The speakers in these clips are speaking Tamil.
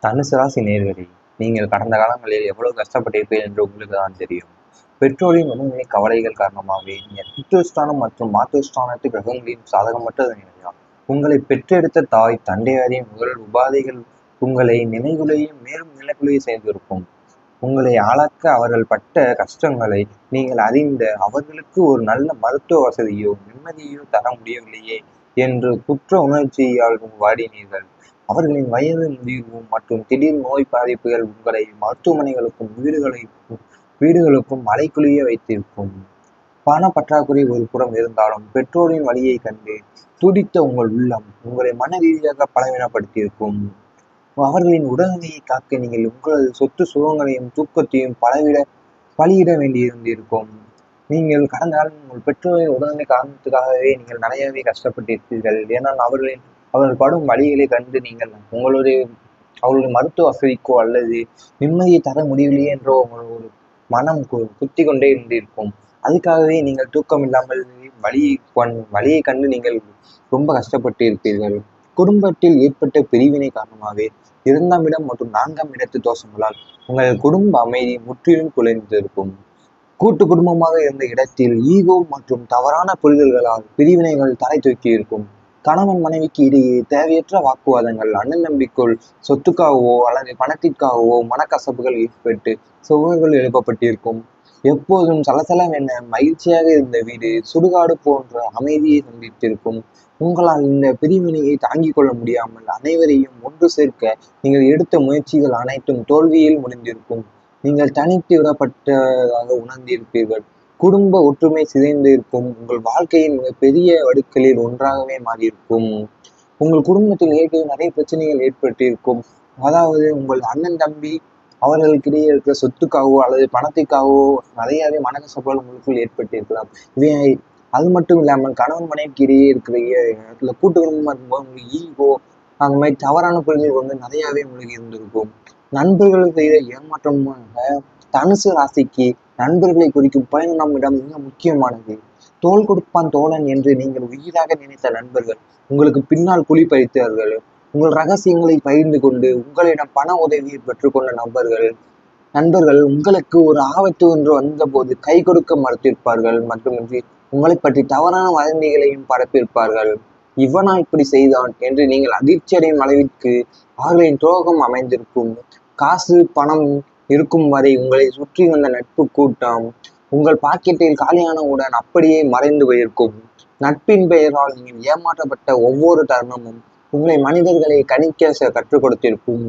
தனுசு ராசி நேயர்களே, நீங்கள் கடந்த காலங்களில் எவ்வளவு கஷ்டப்பட்டிருப்பீர்கள் என்று உங்களுக்கு தான் தெரியும். பெற்றோரின் உடல்நிலை கவலைகள் காரணமாகவே நீங்கள் பித்ருஸ்தானம் மற்றும் மாத்ருஸ்தானத்து கிரகங்களின் சாதகமற்ற நிலையால் உங்களை பெற்றெடுத்த தாய் தந்தையாரின் முதல் உபாதைகள் உங்களை நினைவுகளையும் மேலும் நிலைக்குள்ளேயே சேர்ந்திருக்கும். உங்களை அளக்க அவர்கள் பட்ட கஷ்டங்களை நீங்கள் அறிந்த அவர்களுக்கு ஒரு நல்ல மருத்துவ வசதியோ நிம்மதியோ தர முடியவில்லையே என்று குற்ற உணர்ச்சியால் வாடினீர்கள். அவர்களின் வயது முதிர்வு மற்றும் திடீர் நோய் பாதிப்புகள் உங்களை மருத்துவமனைகளுக்கும் வீடுகளுக்கும் அலைக்குழிய வைத்திருக்கும். பண பற்றாக்குறை ஒரு புறம் இருந்தாலும் பெற்றோரின் வழியை கண்டு துடித்த உங்கள் உள்ளம் உங்களை மன ரீதியாக பலவீனப்படுத்தியிருக்கும். அவர்களின் உடல்நிலையை காக்க நீங்கள் உங்களது சொத்து சுகங்களையும் தூக்கத்தையும் பலியிட வேண்டியிருந்திருக்கும். நீங்கள் கடந்த காலம் உங்கள் பெற்றோரின் உடல்நிலை காரணத்துக்காகவே நீங்கள் நிறையவே கஷ்டப்பட்டிருப்பீர்கள். ஏன்னால் அவர்கள் படும் வழிகளை கண்டு நீங்கள் அவர்களுடைய மருத்துவ வசதிக்கோ அல்லது நிம்மதியை தர முடியவில்லையே என்ற ஒரு மனம் குத்தி கொண்டே இருந்திருக்கும். அதுக்காகவே நீங்கள் தூக்கம் இல்லாமல் வழியை கண்டு நீங்கள் ரொம்ப கஷ்டப்பட்டு இருப்பீர்கள். குடும்பத்தில் ஏற்பட்ட பிரிவினை காரணமாகவே 2ஆம் இடம் மற்றும் 4ஆம் இடத்து தோஷங்களால் உங்கள் குடும்ப அமைதி முற்றிலும் குலைந்திருக்கும். கூட்டு குடும்பமாக இருந்த இடத்தில் ஈகோ மற்றும் தவறான புரிதல்களால் பிரிவினைகள் தலை தூக்கி இருக்கும். கணவன் மனைவிக்கு இடையே தேவையற்ற வாக்குவாதங்கள், அண்ணன் தம்பிக்குள் சொத்துக்காகவோ அல்லது பணத்திற்காகவோ மனக்கசப்புகள் ஏற்பட்டு சுவர்கள் எழுப்பப்பட்டிருக்கும். எப்போதும் சலசலவென மகிழ்ச்சியாக இருந்த வீடு சுடுகாடு போன்ற அமைதியை சந்தித்திருக்கும். உங்களால் இந்த பிரிவினையை தாங்கிக் கொள்ள முடியாமல் அனைவரையும் ஒன்று சேர்க்க நீங்கள் எடுத்த முயற்சிகள் அனைத்தும் தோல்வியில் முடிந்திருக்கும். நீங்கள் தனித்து விடப்பட்டதாக உணர்ந்திருப்பீர்கள். குடும்ப ஒற்றுமை சிதைந்து இருக்கும். உங்கள் வாழ்க்கையின் பெரிய வடுக்களில் ஒன்றாகவே மாறியிருக்கும். உங்கள் குடும்பத்தில் ஏற்கனவே நிறைய பிரச்சனைகள் ஏற்பட்டிருக்கும். அதாவது உங்கள் அண்ணன் தம்பி அவர்களுக்கிடையே இருக்கிற சொத்துக்காகவோ அல்லது பணத்திற்காகவோ நிறையவே மனக்கசப்புகள் உங்களுக்குள் ஏற்பட்டிருக்கலாம். அது மட்டும் இல்லாமல் கணவன் மனைவிக்கு இடையே இருக்கிற இடத்துல கூட்டு குடும்பமா இருக்கும்போது உங்களுக்கு ஈகோ அந்த மாதிரி தவறான புரிதல் வந்து நிறையாவே உங்களுக்கு இருந்திருக்கும். நண்பர்கள் செய்த ஏமாற்றமாக தனுசு ராசிக்கு நண்பர்களை குறிக்கும் 11ஆம் இடம் மிக முக்கியமானது. தோள் கொடுப்பான் தோழன் என்று நீங்கள் உயிராக நினைத்த நண்பர்கள் உங்களுக்கு பின்னால் குழி பறித்தார்கள். உங்கள் ரகசியங்களை பகிர்ந்து கொண்டு உங்களிடம் பண உதவியை பெற்றுக்கொண்ட நண்பர்கள் உங்களுக்கு ஒரு ஆபத்து ஒன்று வந்தபோது கை கொடுக்க மறுத்திருப்பார்கள். மட்டுமின்றி உங்களை பற்றி தவறான வதந்திகளையும் பரப்பியிருப்பார்கள். இவனா இப்படி செய்தான் என்று நீங்கள் அதிர்ச்சியடையும் அளவிற்கு அவர்களின் துரோகம் அமைந்திருக்கும். காசு பணம் இருக்கும் வரை உங்களை சுற்றி வந்த நட்பு கூட்டம் உங்கள் பாக்கெட்டில் காலியானவுடன் அப்படியே மறைந்து போயிருக்கும். நட்பின் பெயரால் நீங்கள் ஏமாற்றப்பட்ட ஒவ்வொரு தருணமும் உங்களை மனிதர்களை கணிக்க கற்றுக் கொடுத்திருக்கும்.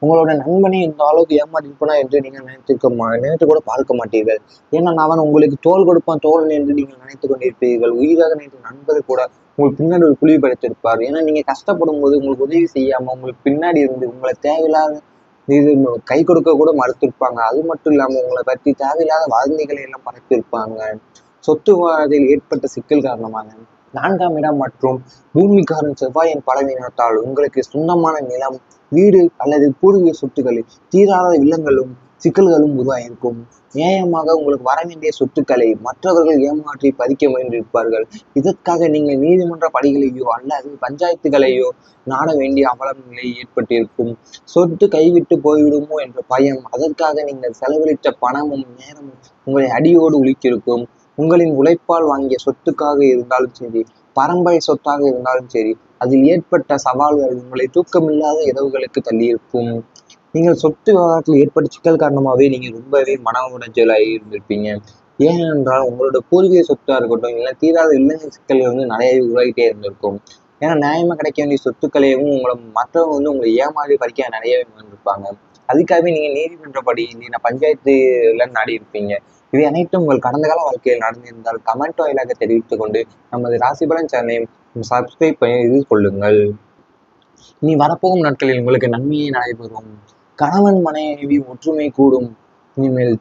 உங்களோட நண்பனை இந்த அளவுக்கு ஏமாற்றிருப்பானா என்று நீங்கள் நினைத்து கூட பார்க்க மாட்டீர்கள். ஏன்னா அவன் உங்களுக்கு தோல் கொடுப்பான் தோழன் என்று நீங்கள் நினைத்து கொண்டிருப்பீர்கள். உயிராக நினைத்த நண்பர் கூட உங்களுக்கு பின்னாடி ஒரு குழி படைத்திருப்பார். ஏன்னா நீங்க கஷ்டப்படும் போது உங்களுக்கு உதவி செய்யாம உங்களுக்கு பின்னாடி இருந்து உங்களை தேவையில்லாத இது கை கொடுக்க கூட மறுத்திருப்பாங்க. அது மட்டும் இல்லாம உங்களை பற்றி தேவையில்லாத வதந்திகளை எல்லாம் பரப்பியிருப்பாங்க. சொத்து வாரத்தில் ஏற்பட்ட சிக்கல் காரணமாக 4ஆம் இடம் மற்றும் பூமிக்காரன் செவ்வாயின் பலவீனத்தால் உங்களுக்கு சொந்தமான நிலம், வீடு அல்லது பூர்வீக சொத்துக்களில் தீராத இல்லங்களும் சிக்கல்களும் உருவாயிருக்கும். நியாயமாக உங்களுக்கு வர வேண்டிய சொத்துக்களை மற்றவர்கள் ஏமாற்றி பறிக்க முயன்றிருப்பார்கள். இதற்காக நீங்கள் நீதிமன்ற படிகளையோ அல்லது பஞ்சாயத்துகளையோ நாட வேண்டிய அவலம் நிலை ஏற்பட்டிருக்கும். சொத்து கைவிட்டு போய்விடுமோ என்ற பயம், அதற்காக நீங்கள் செலவழித்த பணமும் நேரமும் உங்களை அடியோடு உலுக்கியிருக்கும். உங்களின் உழைப்பால் வாங்கிய சொத்துக்காக இருந்தாலும் சரி, பரம்பரை சொத்தாக இருந்தாலும் சரி, அதில் ஏற்பட்ட சவால்கள் உங்களை தூக்கமில்லாத இரவுகளுக்கு தள்ளியிருக்கும். நீங்கள் சொத்து விவகாரத்தில் ஏற்பட்ட சிக்கல் காரணமாகவே நீங்கள் ரொம்பவே மன உடைச்சலாகி இருந்திருப்பீங்க. ஏனென்றால் உங்களோட பூர்வீக சொத்தாக இருக்கட்டும் இல்லை தீராத இல்லங்க சிக்கல்கள் வந்து நிறையவே உருவாகிட்டே இருந்திருக்கும். ஏன்னா நியாயமாக கிடைக்க வேண்டிய சொத்துக்களையும் மற்றவங்க உங்களை ஏமாறி பறிக்க நிறையவே முயன்றிருப்பாங்க. அதுக்காகவே நீங்கள் நீதிமன்றப்படி இல்லைன்னா பஞ்சாயத்துல நாடி இருப்பீங்க. இவை அனைத்தும் உங்கள் கடந்த கால வாழ்க்கையில் நடந்திருந்தால் கமெண்ட் வாயிலாக தெரிவித்துக் கொண்டு நமது ராசிபலன் சேனலை சப்ஸ்கிரைப் பண்ணி கொள்ளுங்கள். இனி வரப்போகும் நாட்களில் உங்களுக்கு நன்மையே நடைபெறும். கணவன் மனைவி ஒற்றுமை கூடும். இனிமேல்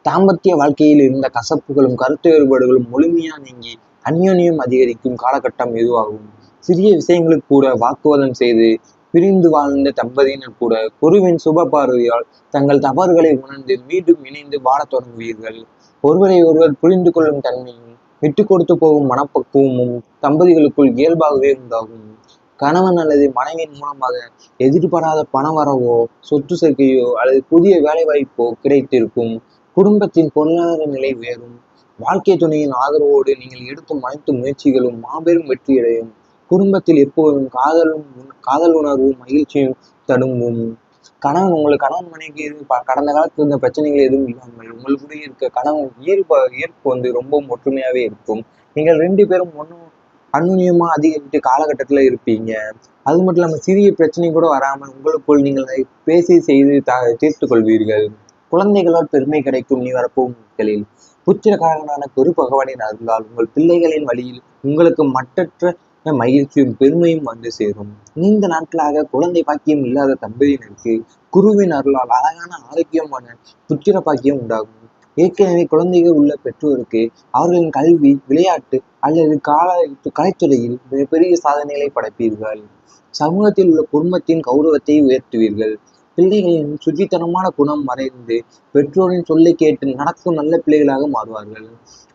தாம்பத்திய வாழ்க்கையில் இருந்த கசப்புகளும் கருத்து வேறுபாடுகளும் முழுமையா நீங்கி அந்யோன்யம் அதிகரிக்கும் காலகட்டம் எதுவாகும். சிறிய விஷயங்களுக்கு கூட வாக்குவாதம் செய்து பிரிந்து வாழ்ந்த தம்பதியினர் கூட குருவின் சுப பார்வையால் தங்கள் தவறுகளை உணர்ந்து மீண்டும் இணைந்து வாழத் தொடங்குவீர்கள். ஒருவரை ஒருவர் புரிந்து கொள்ளும் தன்மையும் விட்டு கொடுத்து போகும் மனப்பக்குவமும் தம்பதிகளுக்குள் இயல்பாகவே உண்டாகும். கணவன் அல்லது மனைவியின் மூலமாக எதிர்பாராத பண வரவோ, சொத்து சேர்க்கையோ அல்லது புதிய வேலை வாய்ப்போ கிடைத்திருக்கும். குடும்பத்தின் பொருளாதார நிலை உயரும். வாழ்க்கை துணையின் ஆதரவோடு நீங்கள் எடுக்கும் அனைத்து முயற்சிகளும் மாபெரும் வெற்றியடையும். குடும்பத்தில் எப்போதும் காதல் உணர்வும் மகிழ்ச்சியும் தடுங்கும். கணவன் மனைவிக்கு கடந்த காலத்துல இருந்த பிரச்சனைகள் எதுவும் இல்லாமல் உங்களுக்குடைய இருக்க கணவன் ஈர்ப்பு வந்து ரொம்ப ஒற்றுமையாவே இருக்கும். நீங்கள் 2 பேரும் அந்யுன்யமா அதிகரித்து காலகட்டத்துல இருப்பீங்க. அது மட்டும் இல்லாம சிறிய பிரச்சனை கூட வராமல் உங்களுக்குள் நீங்கள் அதை பேசி செய்து தீர்த்துக் கொள்வீர்கள். குழந்தைகளால் பெருமை கிடைக்கும் நீ வரப்போகும் நாட்களில். புத்திரகாரகனான குரு பகவானின் அருளால் உங்கள் பிள்ளைகளின் வழியில் உங்களுக்கு மட்டற்ற மகிழ்ச்சியும் பெருமையும் வந்து சேரும். நீண்ட நாட்களாக குழந்தை பாக்கியம் இல்லாத தம்பதியினருக்கு குருவின் அருளால் அழகான ஆரோக்கியமான புத்திர பாக்கியம் உண்டாகும். ஏற்கனவே குழந்தைகள் உள்ள பெற்றோருக்கு அவர்களின் கல்வி, விளையாட்டு அல்லது கலைத்துறையில் மிகப்பெரிய சாதனைகளை படைப்பீர்கள். சமூகத்தில் உள்ள குடும்பத்தின் கௌரவத்தை உயர்த்துவீர்கள். பிள்ளைகளின் சுற்றித்தனமான குணம் மறைந்து பெற்றோரின் சொல்லை கேட்டு நடக்கும் நல்ல பிள்ளைகளாக மாறுவார்கள்.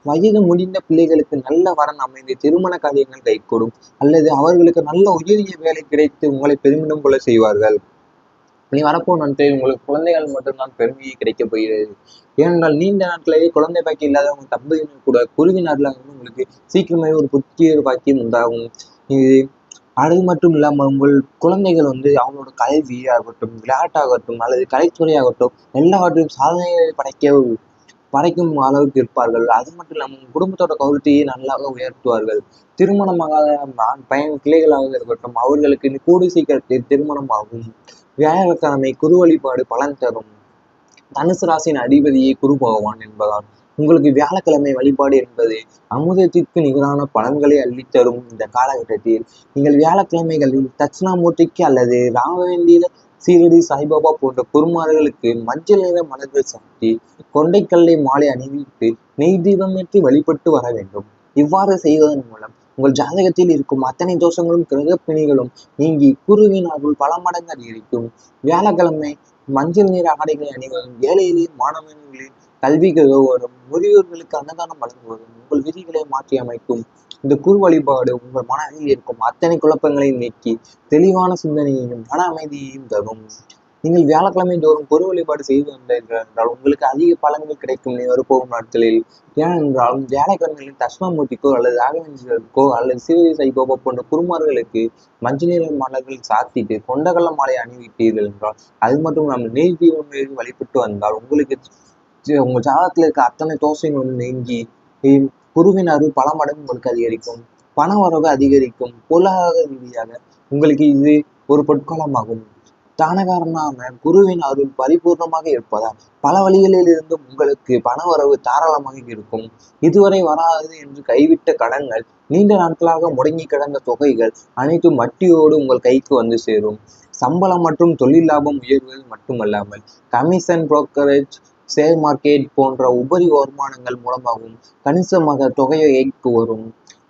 வயது முடிந்த பிள்ளைகளுக்கு நல்ல வரன் அமைந்து திருமண காரியங்கள் கைகூடும் அல்லது அவர்களுக்கு நல்ல உயரிய வேலை கிடைத்து உங்களை பெருமிதம் கொள்ள செய்வார்கள். நீ வரப்போ நாட்களில் உங்களுக்கு குழந்தைகள் மட்டும்தான் பெருமையை கிடைக்கப் போகிறது. ஏனென்றால் நீண்ட நாட்களிலேயே குழந்தை பாக்கியம் இல்லாதவங்க தம்பதியினர் கூட குருவினர்ல உங்களுக்கு சீக்கிரமே ஒரு புத்திய பாக்கியம் உண்டாகும். இது அது மட்டும் இல்லாமல் உங்கள் குழந்தைகள் வந்து அவங்களோட கல்வியாகட்டும், விளையாட்டாகட்டும் அல்லது கலைத்துறையாகட்டும் எல்லாவற்றையும் சாதனைகளை படைக்கும் அளவுக்கு இருப்பார்கள். அது மட்டும் இல்லாமல் குடும்பத்தோட கௌரவத்தையே நல்லாக உயர்த்துவார்கள். திருமணமாகாத பிள்ளைகளாக இருக்கட்டும் அவர்களுக்கு கூடி சீக்கிரத்தில் திருமணம் ஆகும். வியாழக்கிழமை குரு வழிபாடு பலன் தரும். தனுசு ராசியின் அதிபதியே குரு பகவான் என்பதால் உங்களுக்கு வியாழக்கிழமை வழிபாடு என்பது அமுதத்திற்கு நிகரான பலன்களை அள்ளித்தரும். இந்த காலகட்டத்தில் நீங்கள் வியாழக்கிழமைகளில் தட்சிணாமூர்த்திக்கு அல்லது ராகவேந்திர சீரடி சாய்பாபா போன்ற குருமார்களுக்கு மஞ்சள் நிற மலர்கள் சாத்தி கொண்டைக்கல்லை மாலை அணிவித்து நெய் தீபமேற்றி வழிபட்டு வர வேண்டும். இவ்வாறு செய்வதன் மூலம் உங்கள் ஜாதகத்தில் இருக்கும் அத்தனை தோஷங்களும் கிரக பிணிகளும் நீங்கி குருவின் அருள் பல மடங்கு அதிகரிக்கும். வியாழக்கிழமை மஞ்சள் நிற ஆடைகளை அணிவதும், ஏழை எளிய மாணவர்களின் கல்விக்கு உதவுவதும், முதியோர்களுக்கு அன்னதானம் வழங்குவதும் உங்கள் விதிகளை மாற்றி அமைக்கும். இந்த குரு வழிபாடு உங்கள் மனதில் இருக்கும் அத்தனை குழப்பங்களையும் நீக்கி தெளிவான சிந்தனையையும் மன அமைதியையும் தரும். நீங்கள் வியாழக்கிழமை தோறும் குரு வழிபாடு செய்து வந்தீர்கள் என்றால் உங்களுக்கு அதிக பலன்கள் கிடைக்கும் நீ வரப்போகும் நாட்களில். ஏனென்றால் வியாழக்கிழமைகளில் தட்சிணாமூர்த்திக்கோ அல்லது ராகவேந்திரருக்கோ அல்லது சிவதி சாய்பாபா போன்ற குருமார்களுக்கு மஞ்சள் நிற மலர்கள் சாத்திட்டு கொண்டகல்ல மாலை அணிவிட்டீர்கள் என்றால், அது மட்டும் இல்லாமல் நெய் தீபம் வழிபட்டு வந்தால் உங்களுக்கு உங்கள் ஜாதகத்தில் இருக்க அத்தனை தோசைகளும் நீங்கி குருவின் அருள் பல மடங்கு உங்களுக்கு அதிகரிக்கும். பண வரவு அதிகரிக்கும். பொருளாதார ரீதியாக உங்களுக்கு இது ஒரு பொற்காலமாகும். தானகாரனான குருவின் அருள் பரிபூர்ணமாக இருப்பதால் பல வழிகளில் இருந்தும் உங்களுக்கு பண வரவு தாராளமாக இருக்கும். இதுவரை வராது என்று கைவிட்ட கடன்கள், நீண்ட நாட்களாக முடங்கி கிடந்த தொகைகள் அனைத்தும் வட்டியோடு உங்கள் கைக்கு வந்து சேரும். சம்பளம் மற்றும் தொழில் லாபம் உயர்வது மட்டுமல்லாமல் கமிஷன், புரோக்கரேஜ், ஷேர் மார்க்கெட் போன்ற உபரி வருமானங்கள் மூலமாகவும் கணிசமாக தொகையை கைக்கு வரும்.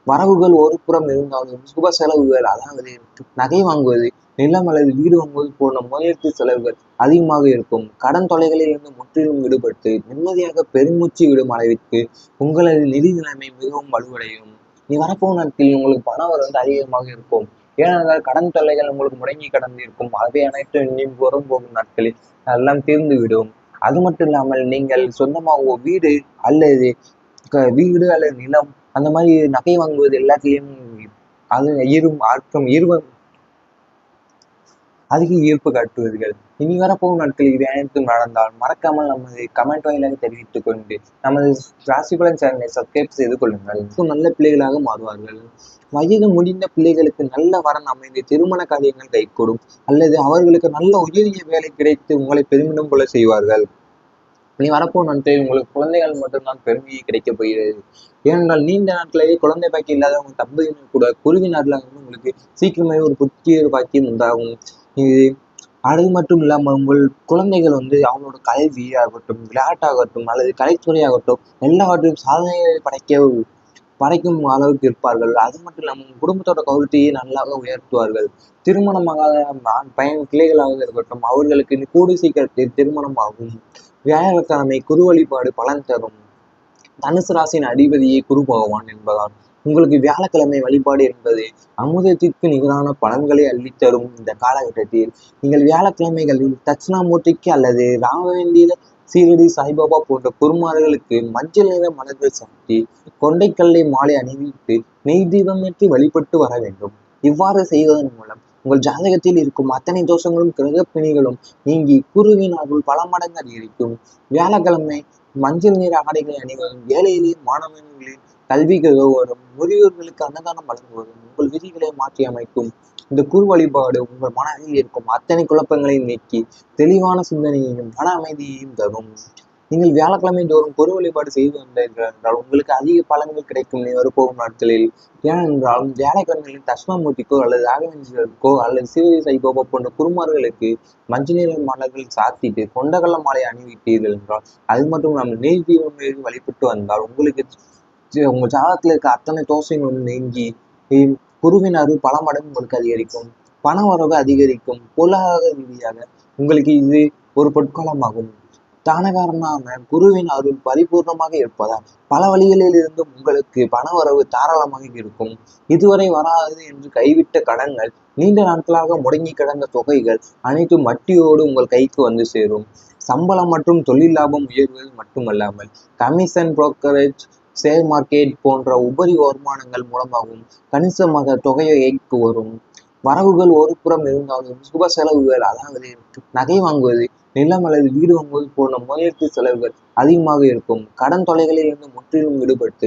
வரவுகள் ஒரு புறம் இருந்தாலும் சுப செலவுகள், அதாவது நகை வாங்குவது, நிலம் அல்லது வீடு வாங்குவது போன்ற முதலீட்டு செலவுகள் அதிகமாக இருக்கும். கடன் தொலைகளில் இருந்து முற்றிலும் விடுபட்டு நிம்மதியாக பெருமூச்சு விடும் அளவிற்கு உங்களது நிதி நிலைமை மிகவும் வலுவடையும். நீ வரப்போகும் நாட்களில் உங்களுக்கு பணம் வந்து அதிகமாக இருக்கும். ஏனென்றால் கடன் தொல்லைகள் உங்களுக்கு முடங்கி கடந்து இருக்கும். அவை அனைத்தும் நீ போகும் நாட்களில் எல்லாம் தீர்ந்துவிடும். அது மட்டும் இல்லாமல் நீங்கள் சொந்தமாக வீடு அல்லது நிலம் அந்த மாதிரி நகை வாங்குவது எல்லாத்திலையும் அது அதிக ஈர்ப்பு காட்டுவீர்கள். இனி வரப்போகும் நாட்களில் இது அனைத்தும் நடந்தால் மறக்காமல் நமது கமெண்ட் வாயிலாக தெரிவித்துக் கொண்டு நமது ராசிபலன் சேனலை சப்ஸ்கிரைப் செய்து கொள்ளுங்கள். நல்ல பிள்ளைகளாக மாறுவார்கள். வயது முடிந்த பிள்ளைகளுக்கு நல்ல வரன் அமைந்து திருமண காரியங்கள் கைகூடும் அல்லது அவர்களுக்கு நல்ல உயரிய வேலை கிடைத்து உங்களை பெருமிதம் கொள்ள செய்வார்கள். நீ வரப்போ நாட்களில் உங்களுக்கு குழந்தைகள் மட்டும்தான் பெருமையை கிடைக்கப் போகிறது. ஏனென்றால் நீண்ட நாட்களிலேயே குழந்தை பாக்கியம் இல்லாதவங்க தம்பதியினர் கூட குருவினர்ல உங்களுக்கு சீக்கிரமே ஒரு புத்திய பாக்கியம் உண்டாகும். இது அது மட்டும் இல்லாமல் உங்கள் குழந்தைகள் வந்து அவங்களோட கல்வியாகட்டும், விளையாட்டாகட்டும் அல்லது கலைத்துறையாகட்டும் எல்லாவற்றையும் சாதனைகளை படைக்கும் அளவுக்கு இருப்பார்கள். அது மட்டும் இல்லாமல் குடும்பத்தோட கௌரவத்தையே நல்லாக உயர்த்துவார்கள். திருமணமாகாத பிள்ளைகளாக இருக்கட்டும் அவர்களுக்கு கூடி சீக்கிரத்தில் திருமணம் ஆகும். வியாழக்கிழமை குரு வழிபாடு பலன் தரும். தனுசு ராசியின் அதிபதியே குரு பகவான் என்பதால் உங்களுக்கு வியாழக்கிழமை வழிபாடு என்பது அமுதத்திற்கு நிகரான பலன்களை அள்ளித்தரும் இந்த காலகட்டத்தில் நீங்கள் வியாழக்கிழமைகளில் தட்சிணாமூர்த்திக்கு அல்லது ராகவேந்திர சீரடி சாய்பாபா போன்ற குருமார்களுக்கு மஞ்சள் நிற மலர்கள் சாத்தி கொண்டைக்கல்லை மாலை அணிவித்து நெய் தீபமேற்றி வழிபட்டு வர வேண்டும். இவ்வாறு செய்வதன் மூலம் உங்கள் ஜாதகத்தில் இருக்கும் அத்தனை தோஷங்களும் கிரக பிணிகளும் நீங்கி குருவின் அருள் பல மடங்கு அதிகரிக்கும். வியாழக்கிழமை மஞ்சள் நிற ஆடைகளை அணிவதும், ஏழை எளிய மாணவர்களின் கல்விக்கு உதவுவதும், முதியோர்களுக்கு அன்னதானம் வழங்குவதும் உங்கள் விதிகளை மாற்றி அமைக்கும். இந்த குரு வழிபாடு உங்கள் மனதில் இருக்கும் அத்தனை குழப்பங்களையும் நீக்கி தெளிவான சிந்தனையையும் மன அமைதியையும் தரும். நீங்கள் வியாழக்கிழமை தோறும் குரு வழிபாடு செய்து வந்தீர்கள் என்றால் உங்களுக்கு அதிக பலன்கள் கிடைக்கும் வரப்போகும் நாட்களில். ஏனென்றால் வியாழக்கிழமைகளில் தட்சிணாமூர்த்திக்கோ அல்லது ராகவேந்திரருக்கோ அல்லது சீரடி சாய்பாபா போன்ற குருமார்களுக்கு மஞ்சள் நிற மலர்கள் சாத்திட்டு கொண்டகல்ல மாலை அணிவிட்டீர்கள் என்றால், அது மட்டும் நம்ம நெய் தீபம் வழிபட்டு வந்தால் உங்களுக்கு உங்கள் ஜாதகத்தில் இருக்க அத்தனை தோஷங்களும் நீங்கி குருவின் அருள் பல மடங்கு உங்களுக்கு அதிகரிக்கும். பண வரவு அதிகரிக்கும். பொருளாதார ரீதியாக உங்களுக்கு இது ஒரு பொற்காலமாகும். தானகாரனான குருவின் அருள் பரிபூர்ணமாக இருப்பதால் பல வழிகளில் இருந்தும் உங்களுக்கு பண வரவு தாராளமாக இருக்கும். இதுவரை வராது என்று கைவிட்ட கடன்கள், நீண்ட நாட்களாக முடங்கி கிடந்த தொகைகள் அனைத்தும் வட்டியோடு உங்கள் கைக்கு வந்து சேரும். சம்பளம் மற்றும் தொழில் லாபம் உயர்வது மட்டுமல்லாமல் கமிஷன், புரோக்கரேஜ், ஷேர் மார்க்கெட் போன்ற உபரி வருமானங்கள் மூலமாகவும் கணிசமாக தொகையை கைக்கு வரும். வரவுகள் ஒரு புறம் இருந்தாலும் சுப செலவுகள், அதாவது நகை வாங்குவது, நிலம் அல்லது வீடு வாங்குவது போன்ற முதலீட்டு செலவுகள் அதிகமாக இருக்கும். கடன் தொல்லைகளில் இருந்து முற்றிலும் விடுபட்டு